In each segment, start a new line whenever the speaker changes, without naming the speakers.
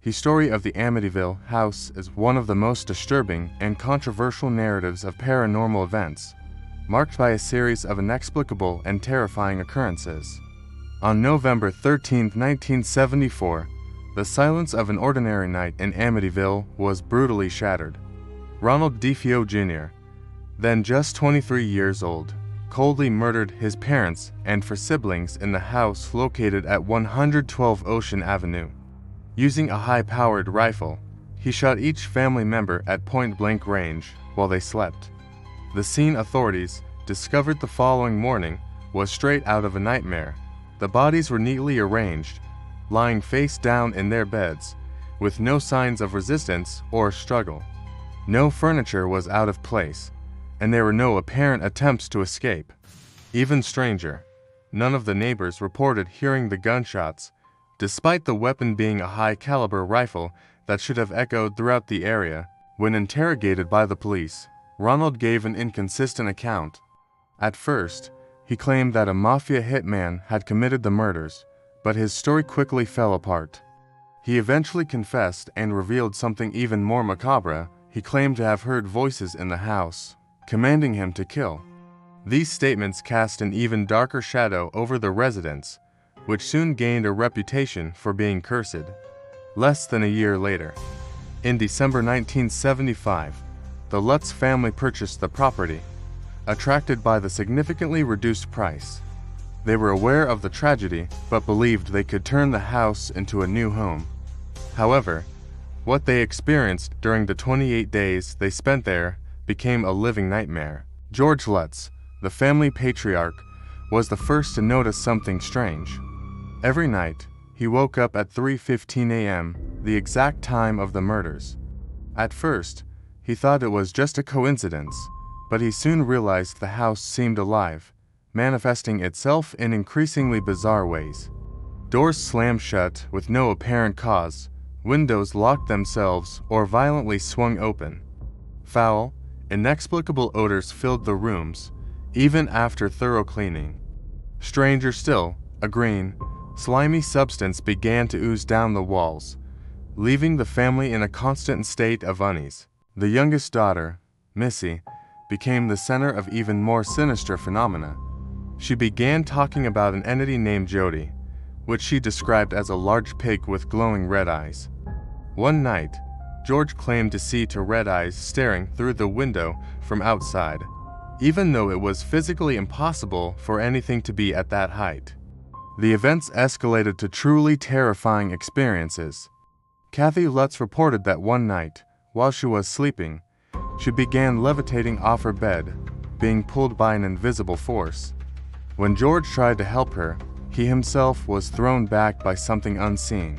The story of the Amityville House is one of the most disturbing and controversial narratives of paranormal events, marked by a series of inexplicable and terrifying occurrences. On November 13, 1974, the silence of an ordinary night in Amityville was brutally shattered. Ronald DeFeo Jr., then just 23 years old, coldly murdered his parents and four siblings in the house located at 112 Ocean Avenue. Using a high-powered rifle, he shot each family member at point-blank range while they slept. The scene authorities discovered the following morning was straight out of a nightmare. The bodies were neatly arranged, lying face down in their beds, with no signs of resistance or struggle. No furniture was out of place, and there were no apparent attempts to escape. Even stranger, none of the neighbors reported hearing the gunshots, despite the weapon being a high-caliber rifle that should have echoed throughout the area. When interrogated by the police, Ronald gave an inconsistent account. At first, he claimed that a mafia hitman had committed the murders, but his story quickly fell apart. He eventually confessed and revealed something even more macabre. He claimed to have heard voices in the house, commanding him to kill. These statements cast an even darker shadow over the residence, which soon gained a reputation for being cursed. Less than a year later, in December 1975, the Lutz family purchased the property, attracted by the significantly reduced price. They were aware of the tragedy, but believed they could turn the house into a new home. However, what they experienced during the 28 days they spent there became a living nightmare. George Lutz, the family patriarch, was the first to notice something strange. Every night, he woke up at 3:15 a.m., the exact time of the murders. At first, he thought it was just a coincidence, but he soon realized the house seemed alive, manifesting itself in increasingly bizarre ways. Doors slammed shut with no apparent cause, windows locked themselves or violently swung open. Foul, inexplicable odors filled the rooms, even after thorough cleaning. Stranger still, a green, slimy substance began to ooze down the walls, leaving the family in a constant state of unease. The youngest daughter, Missy, became the center of even more sinister phenomena. She began talking about an entity named Jody, which she described as a large pig with glowing red eyes. One night, George claimed to see two red eyes staring through the window from outside, even though it was physically impossible for anything to be at that height. The events escalated to truly terrifying experiences. Kathy Lutz reported that one night, while she was sleeping, she began levitating off her bed, being pulled by an invisible force. When George tried to help her, he himself was thrown back by something unseen.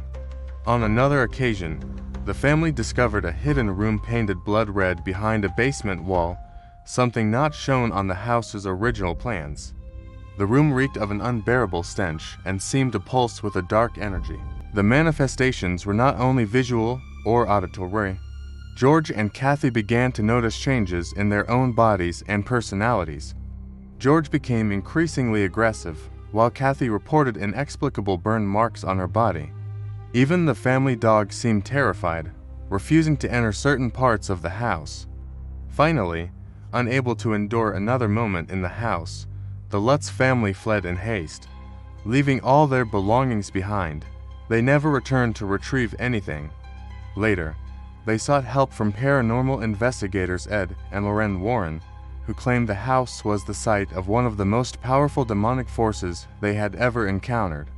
On another occasion, the family discovered a hidden room painted blood red behind a basement wall, something not shown on the house's original plans. The room reeked of an unbearable stench and seemed to pulse with a dark energy. The manifestations were not only visual or auditory. George and Kathy began to notice changes in their own bodies and personalities. George became increasingly aggressive, while Kathy reported inexplicable burn marks on her body. Even the family dog seemed terrified, refusing to enter certain parts of the house. Finally, unable to endure another moment in the house, the Lutz family fled in haste, leaving all their belongings behind. They never returned to retrieve anything. Later, they sought help from paranormal investigators Ed and Loren Warren, who claimed the house was the site of one of the most powerful demonic forces they had ever encountered.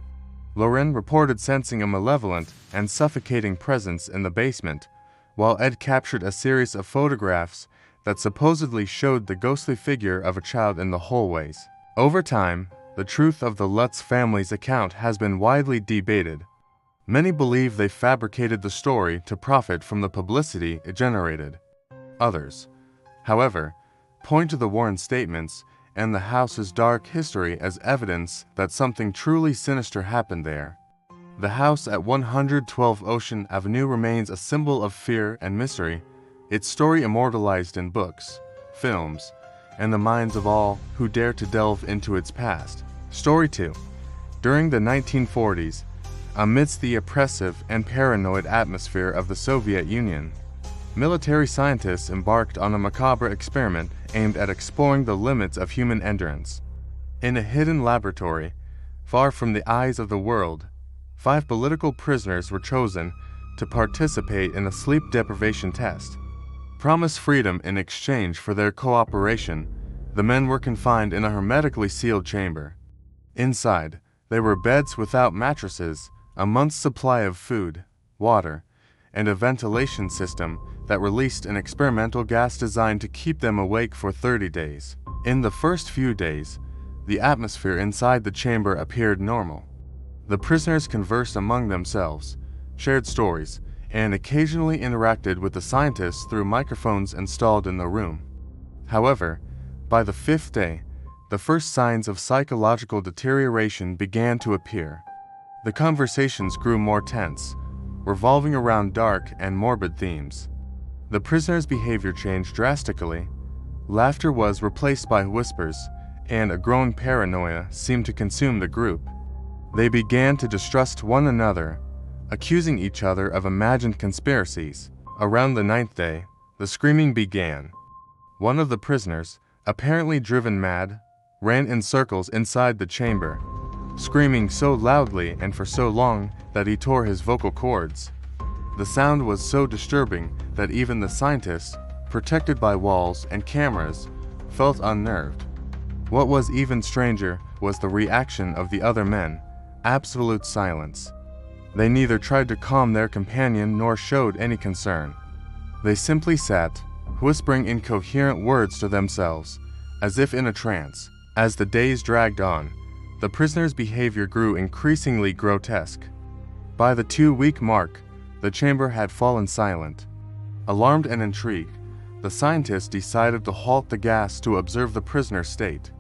Loren reported sensing a malevolent and suffocating presence in the basement, while Ed captured a series of photographs that supposedly showed the ghostly figure of a child in the hallways. Over time, the truth of the Lutz family's account has been widely debated. Many believe they fabricated the story to profit from the publicity it generated. Others, however, point to the Warren statements and the house's dark history as evidence that something truly sinister happened there. The house at 112 Ocean Avenue remains a symbol of fear and mystery, its story immortalized in books, films, and the minds of all who dare to delve into its past. Story 2. During the 1940s, amidst the oppressive and paranoid atmosphere of the Soviet Union. Military scientists embarked on a macabre experiment aimed at exploring the limits of human endurance. In a hidden laboratory, far from the eyes of the world, 5 political prisoners were chosen to participate in a sleep deprivation test. Promised freedom in exchange for their cooperation, the men were confined in a hermetically sealed chamber. Inside, there were beds without mattresses, a month's supply of food, water, and a ventilation system that released an experimental gas designed to keep them awake for 30 days. In the first few days, the atmosphere inside the chamber appeared normal. The prisoners conversed among themselves, shared stories, and occasionally interacted with the scientists through microphones installed in the room. However, by the 5th day, the first signs of psychological deterioration began to appear. The conversations grew more tense, revolving around dark and morbid themes. The prisoners' behavior changed drastically. Laughter was replaced by whispers, and a growing paranoia seemed to consume the group. They began to distrust one another, accusing each other of imagined conspiracies. Around the 9th day, the screaming began. One of the prisoners, apparently driven mad, ran in circles inside the chamber, screaming so loudly and for so long that he tore his vocal cords. The sound was so disturbing that even the scientists, protected by walls and cameras, felt unnerved. What was even stranger was the reaction of the other men: absolute silence. They neither tried to calm their companion nor showed any concern. They simply sat, whispering incoherent words to themselves, as if in a trance. As the days dragged on, the prisoners' behavior grew increasingly grotesque. By the 2-week mark, the chamber had fallen silent. Alarmed and intrigued, the scientists decided to halt the gas to observe the prisoner's state.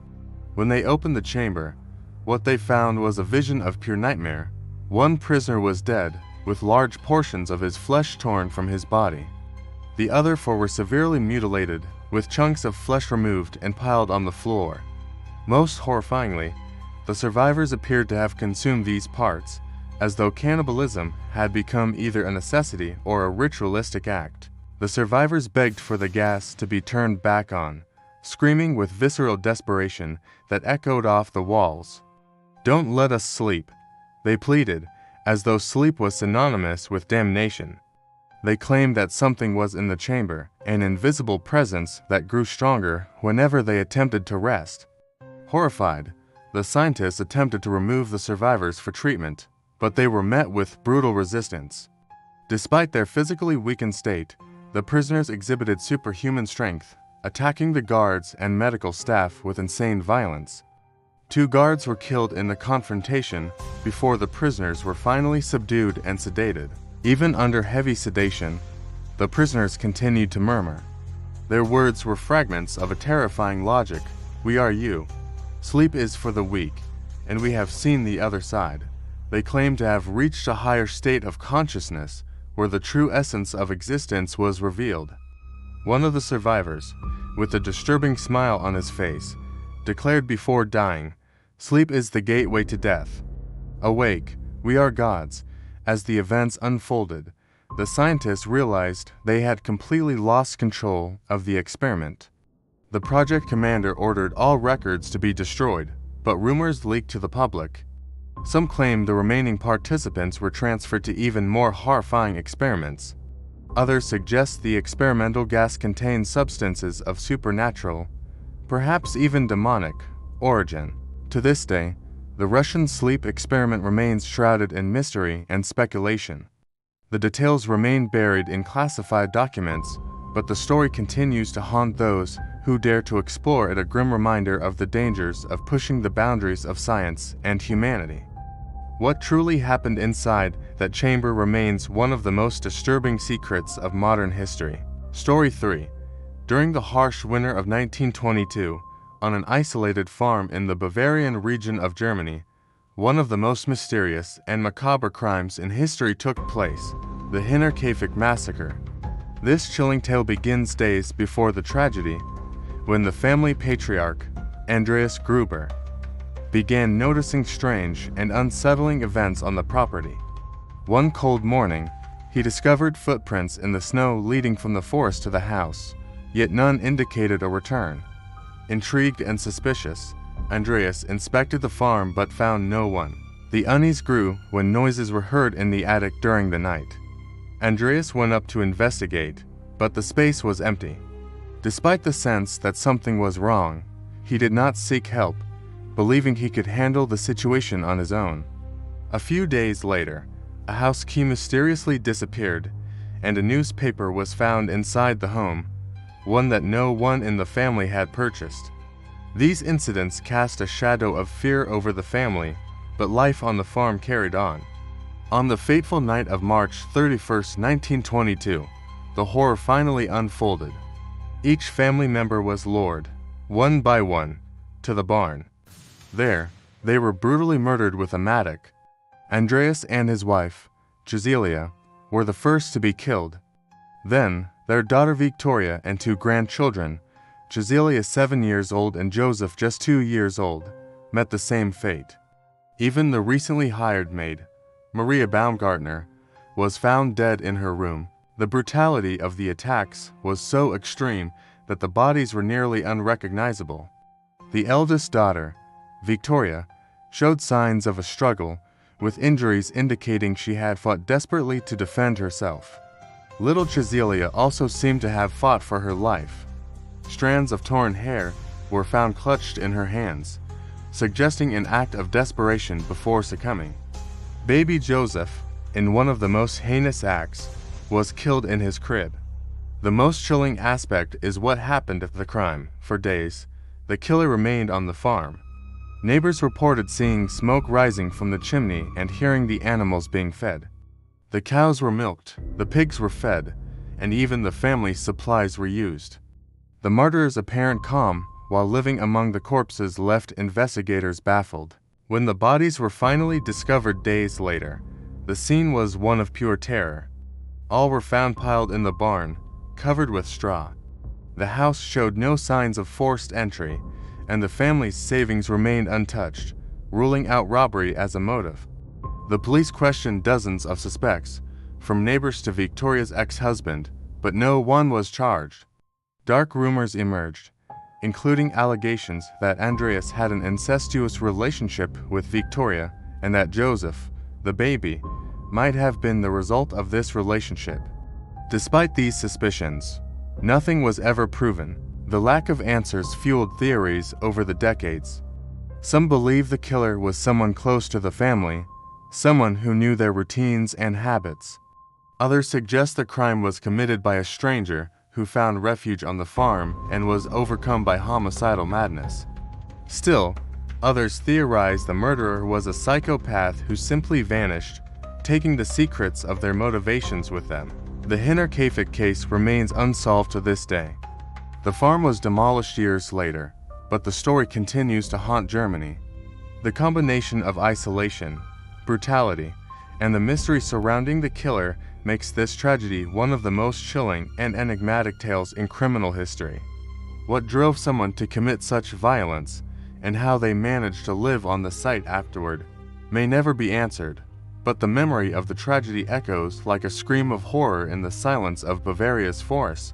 When they opened the chamber, what they found was a vision of pure nightmare. One prisoner was dead, with large portions of his flesh torn from his body. The other 4 were severely mutilated, with chunks of flesh removed and piled on the floor. Most horrifyingly, the survivors appeared to have consumed these parts, as though cannibalism had become either a necessity or a ritualistic act. The survivors begged for the gas to be turned back on, screaming with visceral desperation that echoed off the walls. "Don't let us sleep," they pleaded, as though sleep was synonymous with damnation. They claimed that something was in the chamber, an invisible presence that grew stronger whenever they attempted to rest. Horrified, the scientists attempted to remove the survivors for treatment, but they were met with brutal resistance. Despite their physically weakened state, the prisoners exhibited superhuman strength, attacking the guards and medical staff with insane violence. 2 guards were killed in the confrontation before the prisoners were finally subdued and sedated. Even under heavy sedation, the prisoners continued to murmur. Their words were fragments of a terrifying logic: "We are you. Sleep is for the weak, and we have seen the other side." They claimed to have reached a higher state of consciousness where the true essence of existence was revealed. One of the survivors, with a disturbing smile on his face, declared before dying, "Sleep is the gateway to death. Awake, we are gods." As the events unfolded, the scientists realized they had completely lost control of the experiment. The project commander ordered all records to be destroyed, but rumors leaked to the public. Some claimed the remaining participants were transferred to even more horrifying experiments. Others suggest the experimental gas contained substances of supernatural, perhaps even demonic, origin. To this day, the Russian sleep experiment remains shrouded in mystery and speculation. The details remain buried in classified documents, but the story continues to haunt those who dare to explore it, a grim reminder of the dangers of pushing the boundaries of science and humanity. What truly happened inside that chamber remains one of the most disturbing secrets of modern history. Story 3. During the harsh winter of 1922, on an isolated farm in the Bavarian region of Germany, one of the most mysterious and macabre crimes in history took place: the Hinterkaifeck massacre. This chilling tale begins days before the tragedy, when the family patriarch, Andreas Gruber, began noticing strange and unsettling events on the property. One cold morning, he discovered footprints in the snow leading from the forest to the house, yet none indicated a return. Intrigued and suspicious, Andreas inspected the farm but found no one. The unease grew when noises were heard in the attic during the night. Andreas went up to investigate, but the space was empty. Despite the sense that something was wrong, he did not seek help, believing he could handle the situation on his own. A few days later, a house key mysteriously disappeared, and a newspaper was found inside the home, one that no one in the family had purchased. These incidents cast a shadow of fear over the family, but life on the farm carried on. On the fateful night of March 31st, 1922, the horror finally unfolded. Each family member was lured, one by one, to the barn. There, they were brutally murdered with a mattock. Andreas and his wife, Gisela, were the first to be killed. Then, their daughter Victoria and two grandchildren, Gisela 7 years old and Joseph just 2 years old, met the same fate. Even the recently hired maid, Maria Baumgartner, was found dead in her room. The brutality of the attacks was so extreme that the bodies were nearly unrecognizable. The eldest daughter, Victoria, showed signs of a struggle, with injuries indicating she had fought desperately to defend herself. Little Gisela also seemed to have fought for her life. Strands of torn hair were found clutched in her hands, suggesting an act of desperation before succumbing. Baby Joseph, in one of the most heinous acts, was killed in his crib. The most chilling aspect is what happened at the crime. For days, the killer remained on the farm. Neighbors reported seeing smoke rising from the chimney and hearing the animals being fed. The cows were milked, the pigs were fed, and even the family's supplies were used. The murderer's apparent calm while living among the corpses left investigators baffled. When the bodies were finally discovered days later, the scene was one of pure terror. All were found piled in the barn, covered with straw. The house showed no signs of forced entry, and the family's savings remained untouched, ruling out robbery as a motive. The police questioned dozens of suspects, from neighbors to Victoria's ex-husband, but no one was charged. Dark rumors emerged, including allegations that Andreas had an incestuous relationship with Victoria and that Joseph, the baby, might have been the result of this relationship. Despite these suspicions, nothing was ever proven. The lack of answers fueled theories over the decades. Some believe the killer was someone close to the family, someone who knew their routines and habits. Others suggest the crime was committed by a stranger who found refuge on the farm and was overcome by homicidal madness. Still, others theorize the murderer was a psychopath who simply vanished, taking the secrets of their motivations with them. The Hinterkaifeck case remains unsolved to this day. The farm was demolished years later, but the story continues to haunt Germany. The combination of isolation, brutality, and the mystery surrounding the killer makes this tragedy one of the most chilling and enigmatic tales in criminal history. What drove someone to commit such violence, and how they managed to live on the site afterward, may never be answered, but the memory of the tragedy echoes like a scream of horror in the silence of Bavaria's forests.